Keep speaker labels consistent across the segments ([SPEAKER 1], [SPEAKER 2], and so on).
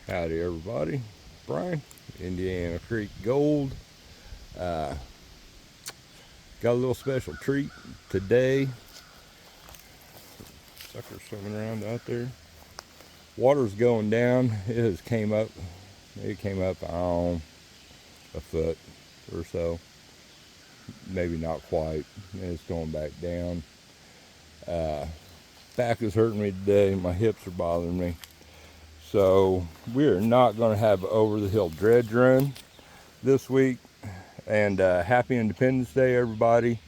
[SPEAKER 1] Howdy everybody, Brian, Indiana Creek Gold. Got a little special treat today. Suckers swimming around out there. Water's going down. It came up, I don't know, a foot or so. Maybe not quite. And it's going back down. Back is hurting me today. My hips are bothering me. So we're not going to have an over the hill dredge run this week. And happy Independence Day, everybody.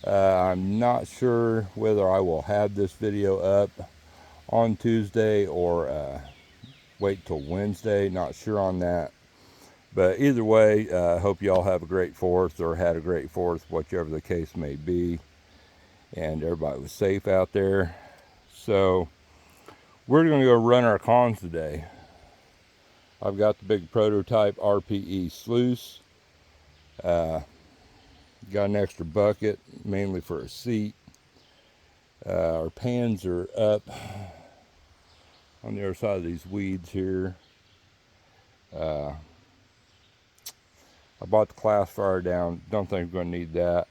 [SPEAKER 1] I'm not sure whether I will have this video up on Tuesday or wait till Wednesday. Not sure on that. But either way, hope you all have a great 4th or had a great 4th, whichever the case may be. And everybody was safe out there. So we're going to go run our cons today. I've got the big prototype RPE SLUISE. Got an extra bucket, mainly for a seat. Our pans are up on the other side of these weeds here. I bought the classifier down. Don't think we're going to need that.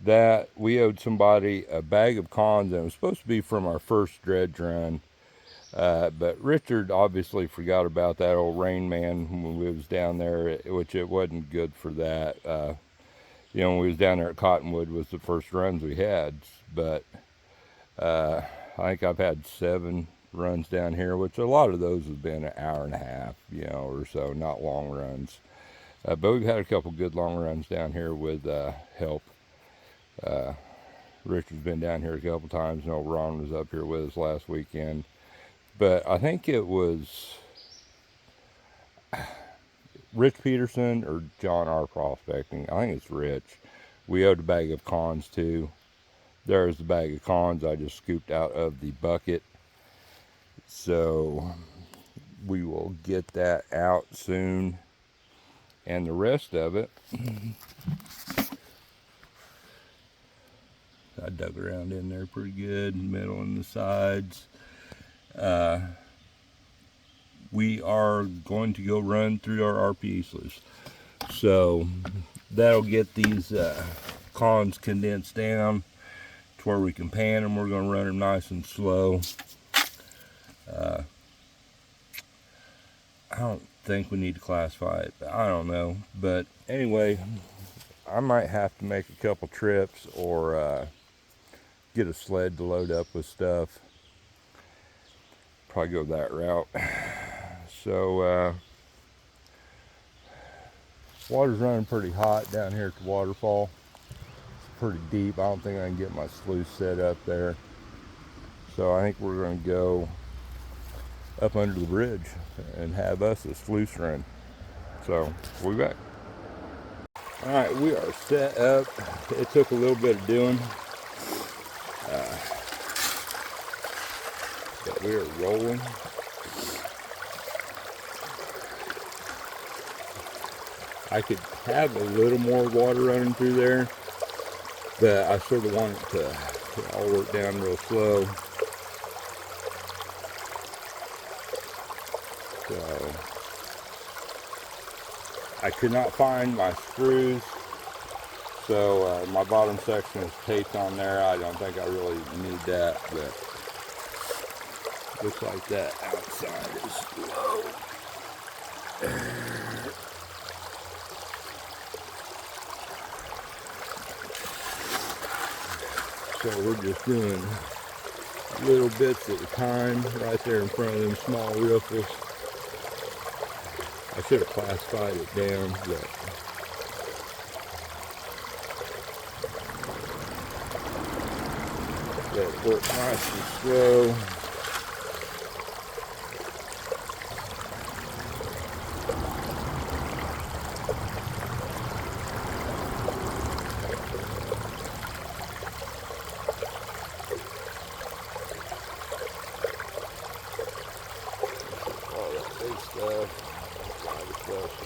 [SPEAKER 1] That we owed somebody a bag of cons, and it was supposed to be from our first dredge run. But Richard obviously forgot about that old Rain Man when we was down there, which it wasn't good for that. You know, when we was down there at Cottonwood was the first runs we had. But I think I've had 7 runs down here, which a lot of those have been an hour and a half, you know, or so, not long runs. But we've had a couple good long runs down here with help. Richard's been down here a couple times. I know Ron was up here with us last weekend. But I think it was Rich Peterson or John R. Prospecting. I think it's Rich. We owed a bag of cons too. There's the bag of cons I just scooped out of the bucket. So we will get that out soon. And the rest of it, I dug around in there pretty good, middle and the sides. We are going to go run through our RPE sluice. So that'll get these cons condensed down to where we can pan them. We're going to run them nice and slow. I don't think we need to classify it. I don't know. But anyway, I might have to make a couple trips or get a sled to load up with stuff. Probably go that route. So water's running pretty hot down here at the waterfall. It's pretty deep. I don't think I can get my sluice set up there. So I think we're going to go up under the bridge and have us a sluice run. So we'll be back. All right, we are set up. It took a little bit of doing. But we are rolling. I could have a little more water running through there, but I sort of want it to all work down real slow. So I could not find my screws, so my bottom section is taped on there. I don't think I really need that, but looks like that outside is low. So we're just doing little bits at a time right there in front of them small riffles. I should have classified it down, but that worked nice and slow.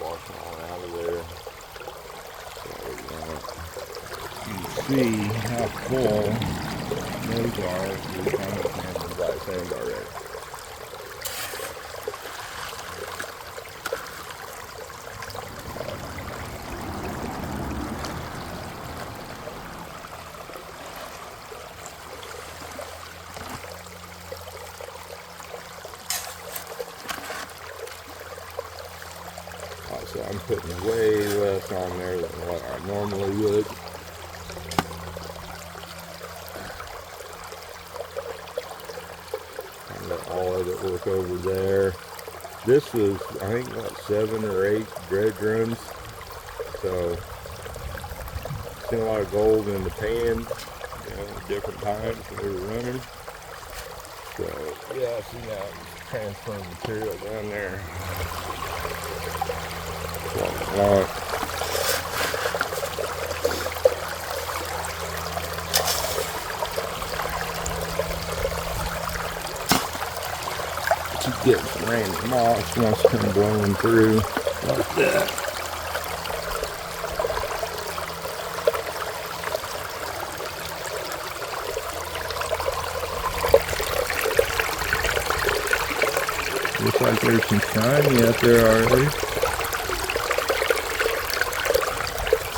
[SPEAKER 1] Washing all out of there. So you can see how full those are. We're kind of the right thing already. so I'm putting way less on there than what I normally would. And let all of it work over there. This was, I think, what, 7 or 8 dredge runs. So, seen a lot of gold in the pan, you know, at different times when we were running. So, yeah, see now I'm transferring material down there. That's what I want. You get some random moss wants to come blowing through like that. Looks like there's some shiny out there already.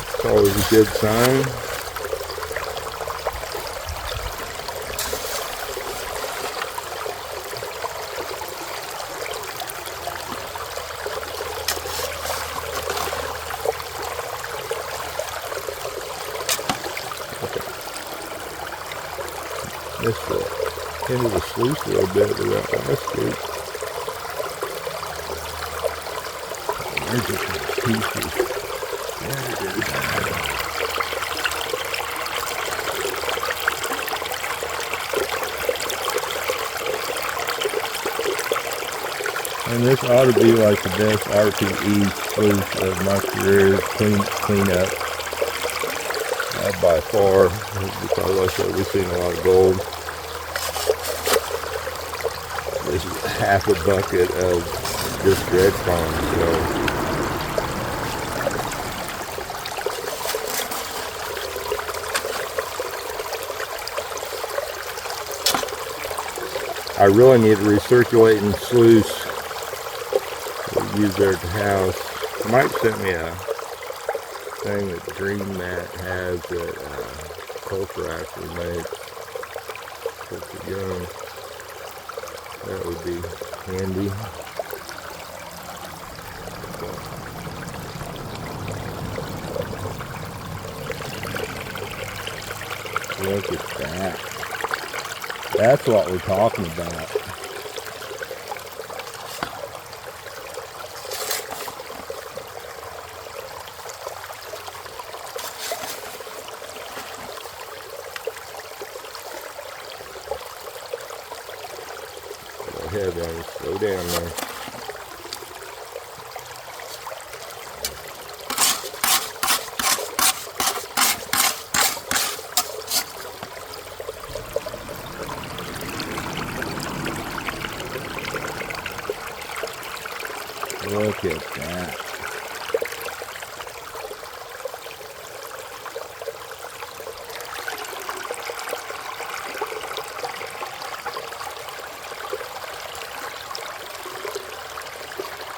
[SPEAKER 1] It's always a good sign. Missed the end of the sluice a little bit with that last week. There's just some pieces. There it is. And this ought to be like the best RPE sluice of my career. Clean up. By far, because like I said, we've seen a lot of gold. This is half a bucket of just dredge pond. So I really need to recirculate in sluice. We use there at the house. Mike sent me a thing that Dream Mat has that Culture actually makes. Puts it young. That would be handy. Look at that. That's what we're talking about. Go ahead, buddy. Slow down there. Look at that.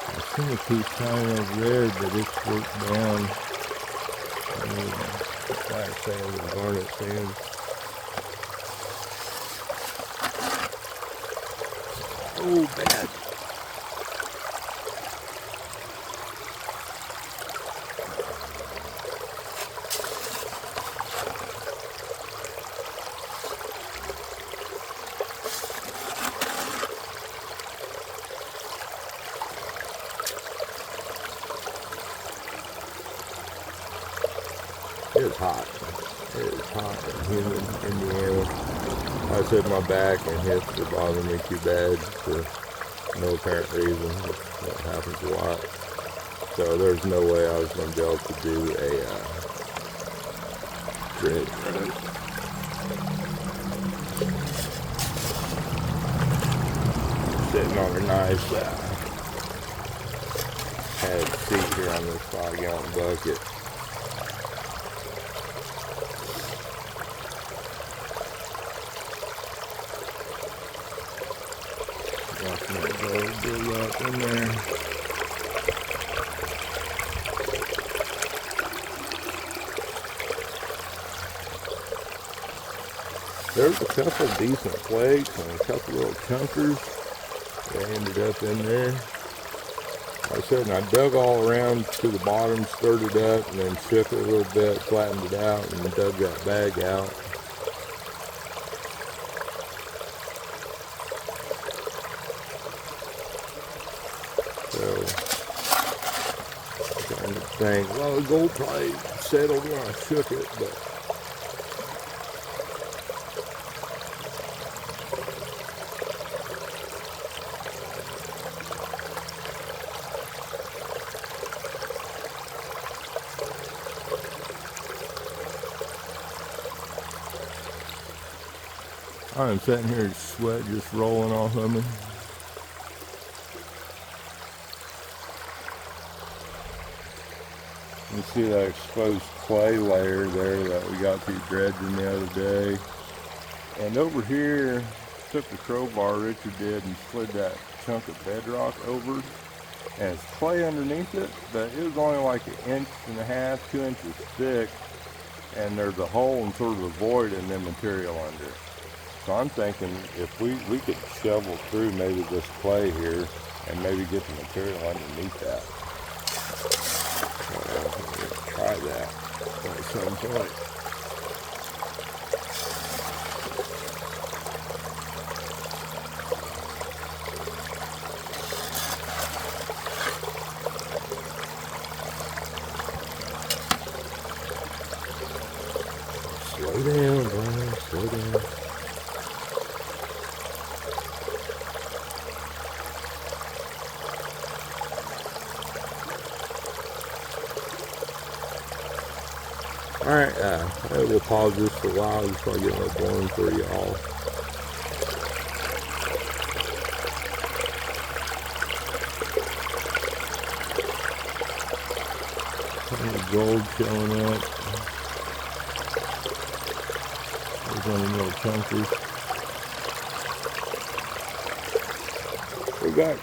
[SPEAKER 1] I see a piece shiny over there, but it's worked down. Like sand and garnet sand. Oh, bad. It is hot. It is hot and humid in Indiana. I said my back and hips are bothering me too bad for no apparent reason. That happens a lot. So there's no way I was going to be able to do a dredge run. Sitting on a nice pad seat here on this 5-gallon bucket. Watching that gold build up in there. There's a couple decent flakes and a couple little chunkers that ended up in there. Like I said, and I dug all around to the bottom, stirred it up, and then shook it a little bit, flattened it out, and dug that bag out. So, I'm trying to think, well, the gold probably settled when I shook it, but I'm sitting here, sweat just rolling off of me. You see that exposed clay layer there that we got through dredging the other day. And over here, took the crowbar, Richard did, and slid that chunk of bedrock over. And it's clay underneath it, but it was only like 1.5 inches, 2 inches thick. And there's a hole and sort of a void and then material under it. So I'm thinking if we could shovel through maybe this clay here and maybe get the material underneath that. So try that at some point. Slow down, Brian, slow down. Alright, we'll pause this for a while before I get my boring for y'all. Gold showing up. There's one of the little chunkers. We got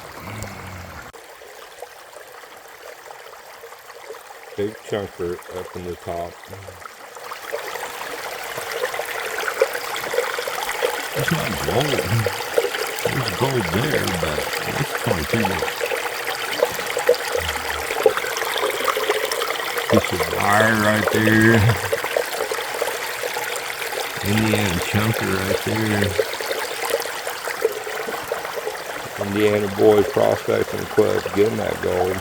[SPEAKER 1] big chunker up in the top. It's not gold. There's gold there, but it's probably too much. Piece of wire right there. Indiana chunker right there. Indiana Boys Prospecting Club getting that gold.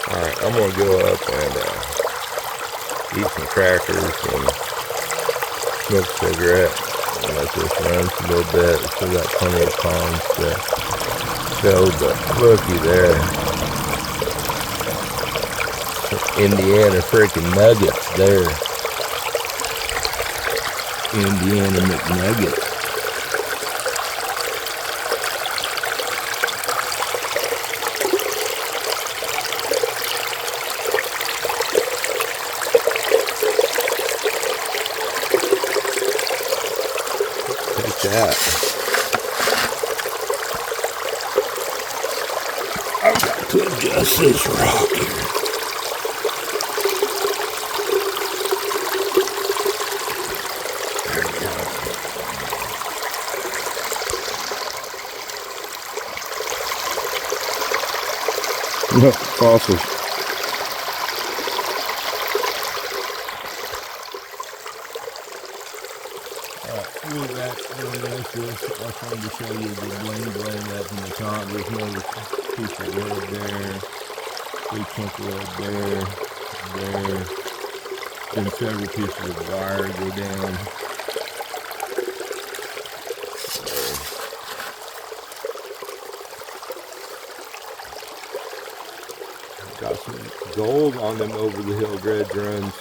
[SPEAKER 1] Alright, I'm going to go up and eat some crackers and smoke a cigarette and let this run for a little bit. Still got plenty of ponds to show, but looky there. Indiana freaking nuggets there. Indiana McNuggets. Take that. I've got to adjust this rock here. No, fossils. Alright, move that this. I wanted to show you the bling up in the top. There's another piece of wood there. Big chunk of wood there. Then several pieces of wire go down. Got some gold on them over the hill dredge runs.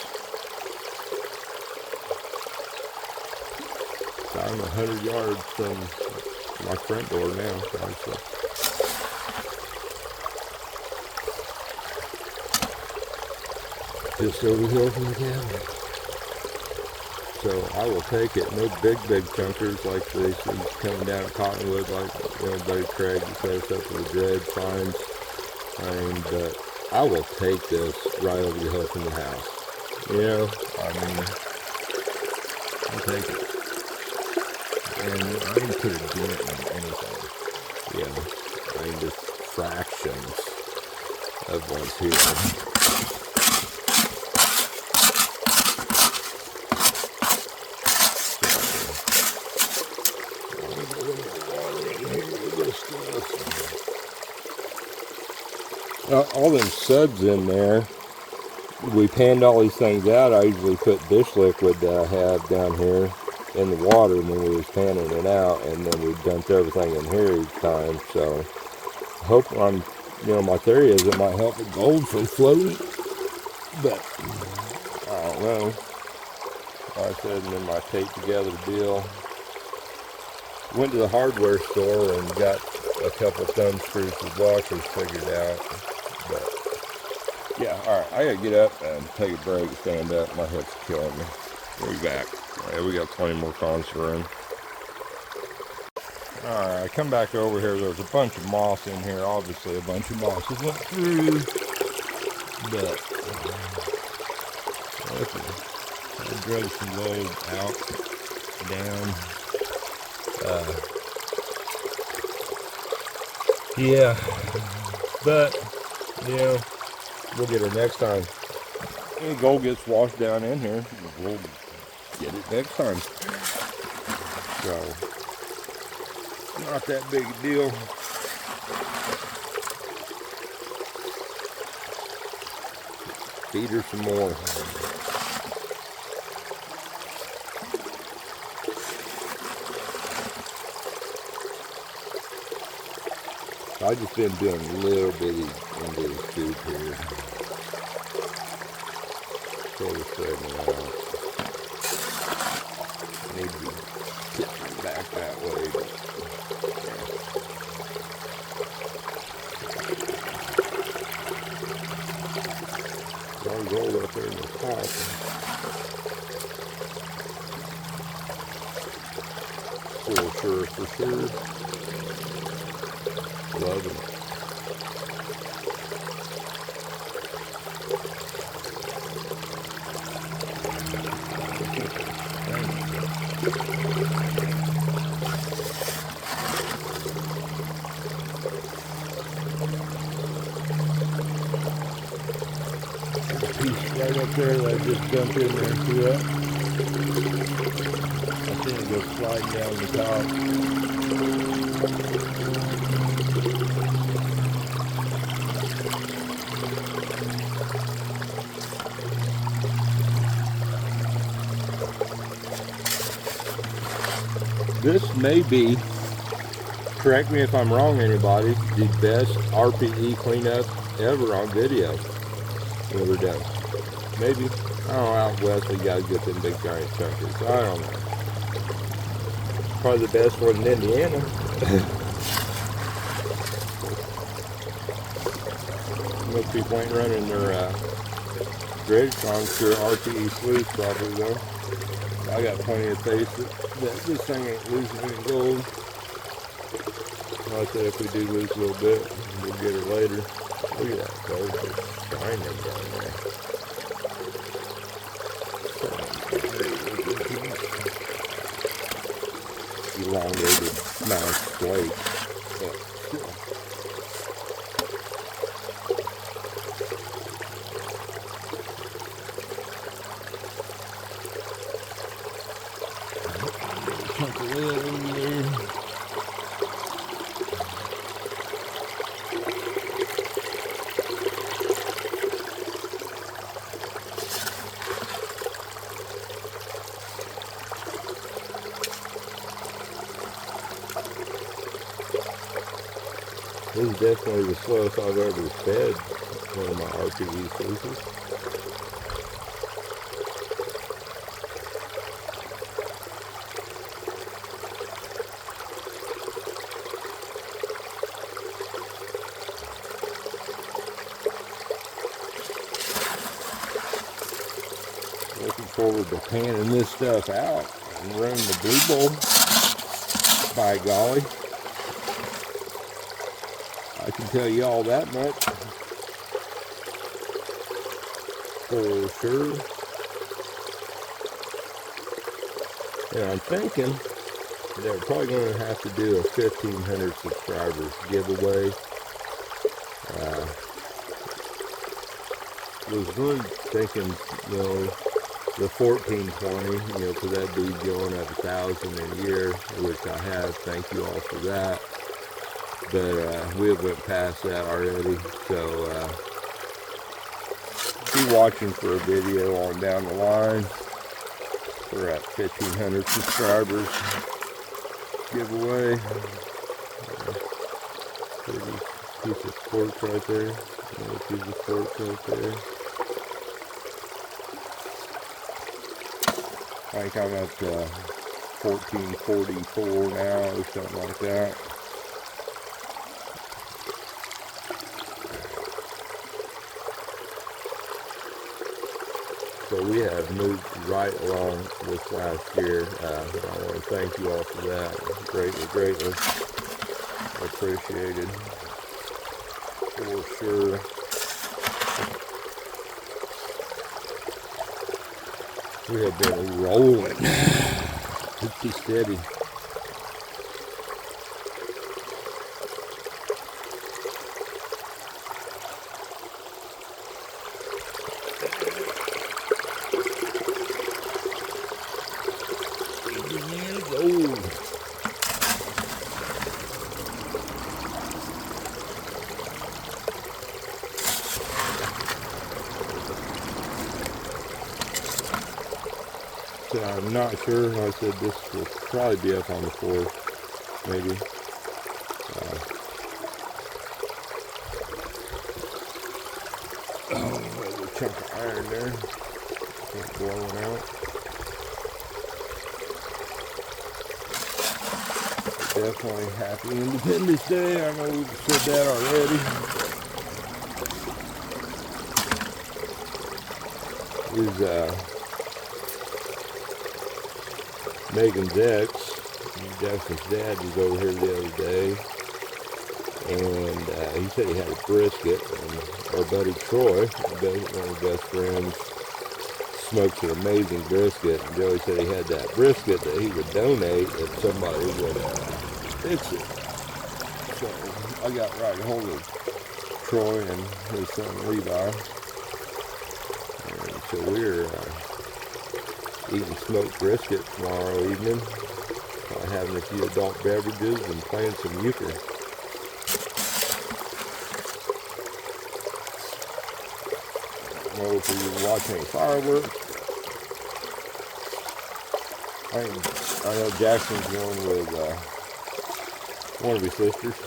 [SPEAKER 1] So I'm 100 yards from my front door now. So. Just over the hill from the cabin. So I will take it. No big chunkers like this. He's coming down at Cottonwood like buddy Craig to set us up with the dredge finds. But I will take this right over the hill from the house. You know, I mean, I'll take it. And I didn't put a dent in anything. Yeah, I mean, just fractions of ones here. All them subs in there, we panned all these things out. I usually put dish liquid that I have down here in the water when we was panning it out, and then we dumped everything in here each time. So hope my theory is it might help the gold from floating, but I don't know. Like I said, and then my tape together deal. Went to the hardware store and got a couple thumb screws with washers figured out. But yeah, alright, I gotta get up and take a break, stand up. My head's killing me. We'll be back. Alright, we got plenty more cons to run. Alright, I come back over here. There's a bunch of moss in here. Obviously, a bunch of mosses went through. But I drove some load out, down. Yeah, but we'll get it next time. Any gold gets washed down in here, we'll get it next time. So, not that big a deal. Feed her some more. I've just been doing a little bitty into the tube here. Sort of spreading it out. I need to be tipping back that way, but yeah. One gold up there in the top. For sure. Loving it. There's a piece right up there that I just dumped in there. See that? I think it goes sliding down the top. This may be, correct me if I'm wrong anybody, the best RPE cleanup ever on video that we're done. Maybe. I don't know, out west we gotta get them big giant chunkers. I don't know. Probably the best one in Indiana. Most people ain't running their dredge songs through RPE SLUISE probably though. I got plenty of faith that this thing ain't losing any gold. Like I said, if we do lose a little bit, we'll get her later. Look at that gold just shining down there. Elongated mouse plate. But still. Chunk of lead over there. This is definitely the slowest I've ever fed one of my RPE sluices. Looking forward to panning this stuff out and running the blue bowl. By golly. I can tell you all that much for sure. And I'm thinking that we're probably going to have to do a 1,500 subscribers giveaway. Was really thinking, you know, the 1420, you know, because that'd be going up 1,000 a year, which I have. Thank you all for that. But we have went past that already, so be watching for a video on down the line. We're at 1,500 subscribers giveaway. Pretty piece of quartz right there. Another piece of quartz right there. I think I'm up to 1444 now or something like that. So we have moved right along this last year. I want to thank you all for that. Greatly, greatly appreciated for sure. We have been rolling pretty steady. I'm not sure. I said this will probably be up on the 4th, maybe. Oh, there's a chunk of iron there. It's blowing out. Definitely happy Independence Day. I know we've said that already. Is Megan's ex, Justin's dad, was over here the other day, and he said he had a brisket, and our buddy Troy, one of his best friends, smokes an amazing brisket, and Joey said he had that brisket that he would donate if somebody would fix it. So I got right hold of Troy and his son Levi, and so we're eating smoked brisket tomorrow evening, having a few adult beverages and playing some euchre. I don't know if you watch any fireworks. I know Jackson's going with one of his sisters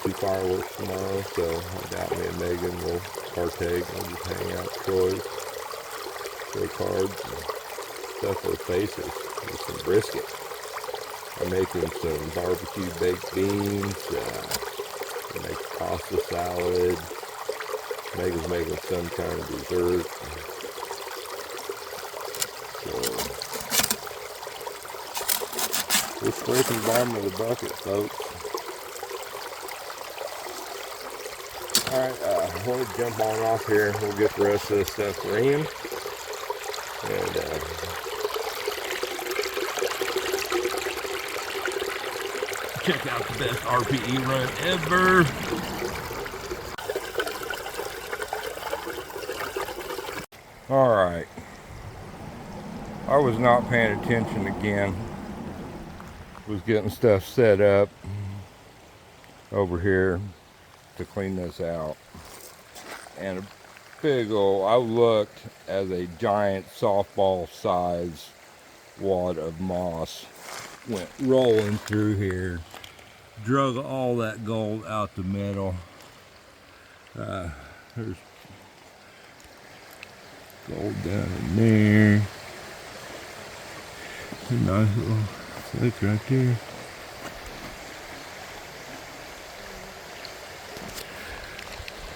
[SPEAKER 1] to fireworks tomorrow, so I doubt me and Megan will partake. We'll just hang out at Troy's. Show cards and stuff for faces with some brisket. I'm making some barbecue baked beans, make pasta salad. Megan's making some kind of dessert. So we're scraping the bottom of the bucket, folks. Alright, we'll jump on off here. We'll get the rest of this stuff ringing. And check out the best RPE run ever. Alright. I was not paying attention again. Was getting stuff set up over here to clean this out. And a big old, I looked as a giant softball size wad of moss went rolling through here, drug all that gold out the middle. There's gold down in there. A nice little flick right there.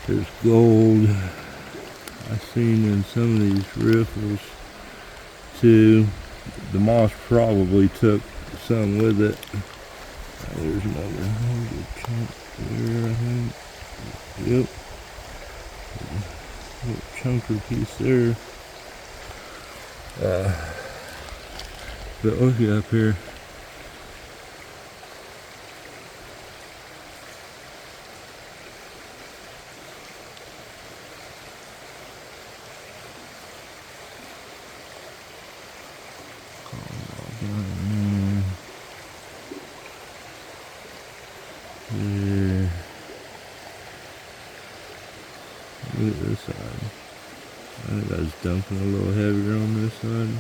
[SPEAKER 1] There's gold I've seen in some of these riffles too. The moss probably took some with it. There's another good chunk there, I think. Yep. Little chunker piece there. But look up here. Here. Look at this side. I think I was dumping a little heavier on this side.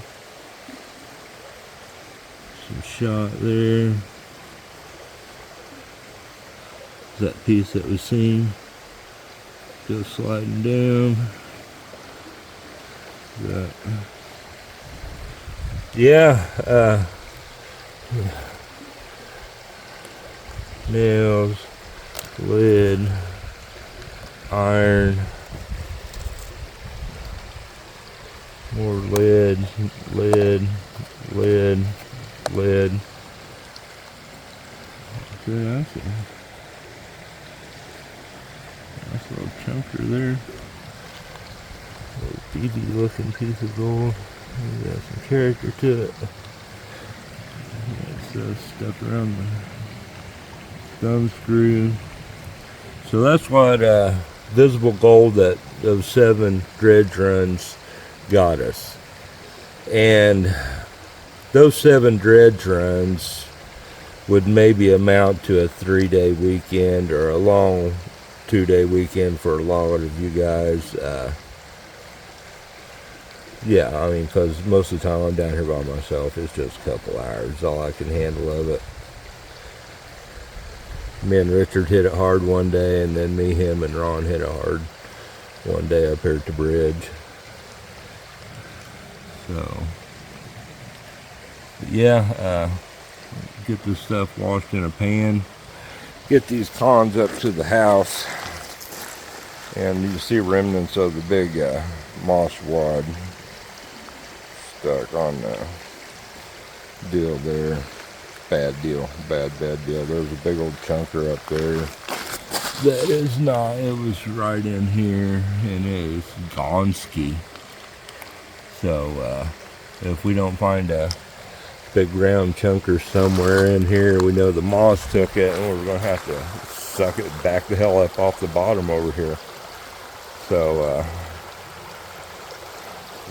[SPEAKER 1] Some shot there. That piece that was seen. Still sliding down. That. Yeah, nails, lead, iron, more lead, lead, lead, lead. Okay, that's a nice little chunker there. Little beady looking piece of gold. Got some character to it. Let's step around the thumb screw. So that's what visible gold that those 7 dredge runs got us. And those 7 dredge runs would maybe amount to a 3-day weekend or a long 2-day weekend for a lot of you guys. Yeah, I mean, because most of the time I'm down here by myself. It's just a couple hours, all I can handle of it. Me and Richard hit it hard one day, and then me, him, and Ron hit it hard one day up here at the bridge. So, yeah, get this stuff washed in a pan. Get these cons up to the house, and you see remnants of the big moss wad stuck on the deal there. Bad deal, bad deal. There's a big old chunker up there. That is not, it was right in here, and it is Gonski. So, if we don't find a big round chunker somewhere in here, we know the moss took it, and we're going to have to suck it back the hell up off the bottom over here. So,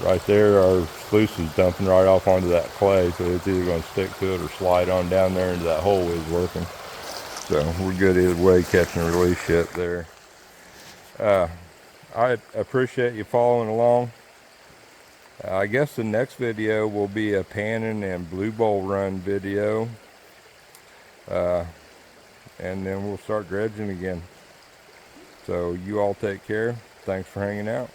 [SPEAKER 1] right there, our sluice is dumping right off onto that clay, so it's either going to stick to it or slide on down there into that hole is working. So we're good either way, catch and release shit there. I appreciate you following along. I guess the next video will be a panning and blue bowl run video. And then we'll start dredging again. So you all take care. Thanks for hanging out.